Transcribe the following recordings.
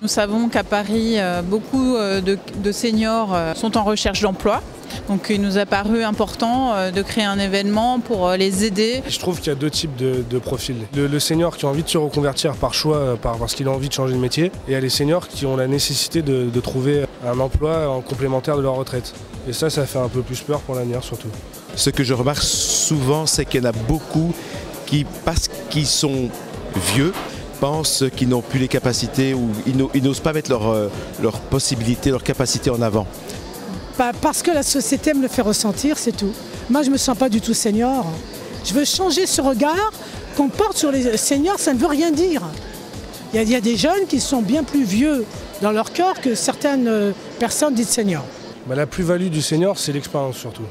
Nous savons qu'à Paris, beaucoup de seniors sont en recherche d'emploi. Donc il nous a paru important de créer un événement pour les aider. Je trouve qu'il y a deux types de profils. Le senior qui a envie de se reconvertir par choix, parce qu'il a envie de changer de métier. Et il y a les seniors qui ont la nécessité de trouver un emploi en complémentaire de leur retraite. Et ça fait un peu plus peur pour l'avenir surtout. Ce que je remarque souvent, c'est qu'il y en a beaucoup qui, parce qu'ils sont vieux, pensent qu'ils n'ont plus les capacités ou ils n'osent pas mettre leurs possibilités, leurs capacités en avant. Parce que la société me le fait ressentir, c'est tout. Moi, je ne me sens pas du tout senior. Je veux changer ce regard qu'on porte sur les seniors, ça ne veut rien dire. Il y a des jeunes qui sont bien plus vieux dans leur cœur que certaines personnes dites seniors. La plus-value du senior, c'est l'expérience surtout.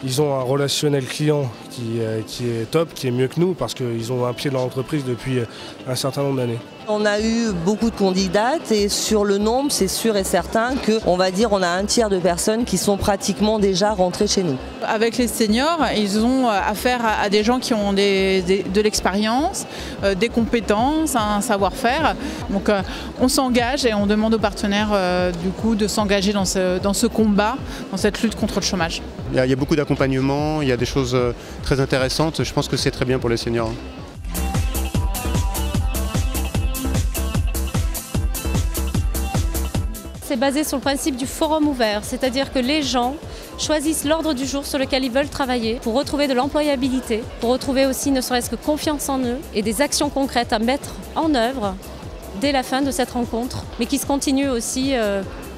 Ils ont un relationnel client qui est top, qui est mieux que nous, parce qu'ils ont un pied dans l'entreprise depuis un certain nombre d'années. On a eu beaucoup de candidates et sur le nombre, c'est sûr et certain qu'on va dire on a un tiers de personnes qui sont pratiquement déjà rentrées chez nous. Avec les seniors, ils ont affaire à des gens qui ont de l'expérience, des compétences, un savoir-faire. Donc on s'engage et on demande aux partenaires du coup de s'engager dans ce combat, dans cette lutte contre le chômage. Il y a beaucoup d'accompagnement, il y a des choses très intéressantes. Je pense que c'est très bien pour les seniors. C'est basé sur le principe du forum ouvert, c'est-à-dire que les gens choisissent l'ordre du jour sur lequel ils veulent travailler pour retrouver de l'employabilité, pour retrouver aussi ne serait-ce que confiance en eux et des actions concrètes à mettre en œuvre dès la fin de cette rencontre, mais qui se continue aussi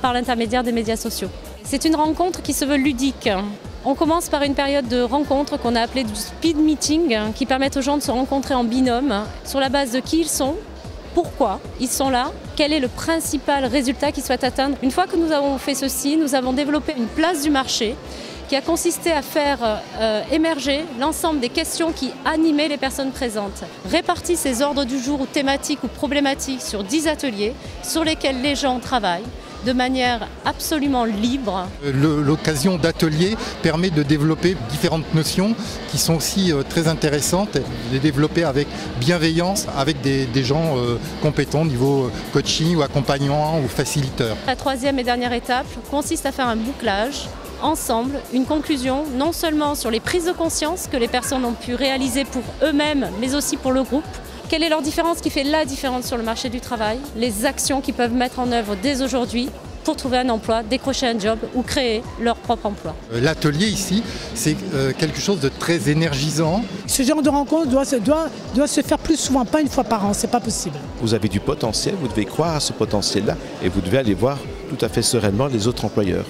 par l'intermédiaire des médias sociaux. C'est une rencontre qui se veut ludique. On commence par une période de rencontre qu'on a appelée du speed meeting, qui permet aux gens de se rencontrer en binôme sur la base de qui ils sont, pourquoi ils sont là, quel est le principal résultat qu'ils souhaitent atteindre. Une fois que nous avons fait ceci, nous avons développé une place du marché qui a consisté à faire émerger l'ensemble des questions qui animaient les personnes présentes. Répartis ces ordres du jour ou thématiques ou problématiques sur 10 ateliers sur lesquels les gens travaillent de manière absolument libre. L'occasion d'ateliers permet de développer différentes notions qui sont aussi très intéressantes, les développer avec bienveillance, avec des gens compétents au niveau coaching ou accompagnement ou faciliteur. La troisième et dernière étape consiste à faire un bouclage ensemble, une conclusion non seulement sur les prises de conscience que les personnes ont pu réaliser pour eux-mêmes, mais aussi pour le groupe. Quelle est leur différence qui fait la différence sur le marché du travail? Les actions qu'ils peuvent mettre en œuvre dès aujourd'hui pour trouver un emploi, décrocher un job ou créer leur propre emploi. L'atelier ici, c'est quelque chose de très énergisant. Ce genre de rencontre doit se faire plus souvent, pas une fois par an, c'est pas possible. Vous avez du potentiel, vous devez croire à ce potentiel-là et vous devez aller voir tout à fait sereinement les autres employeurs.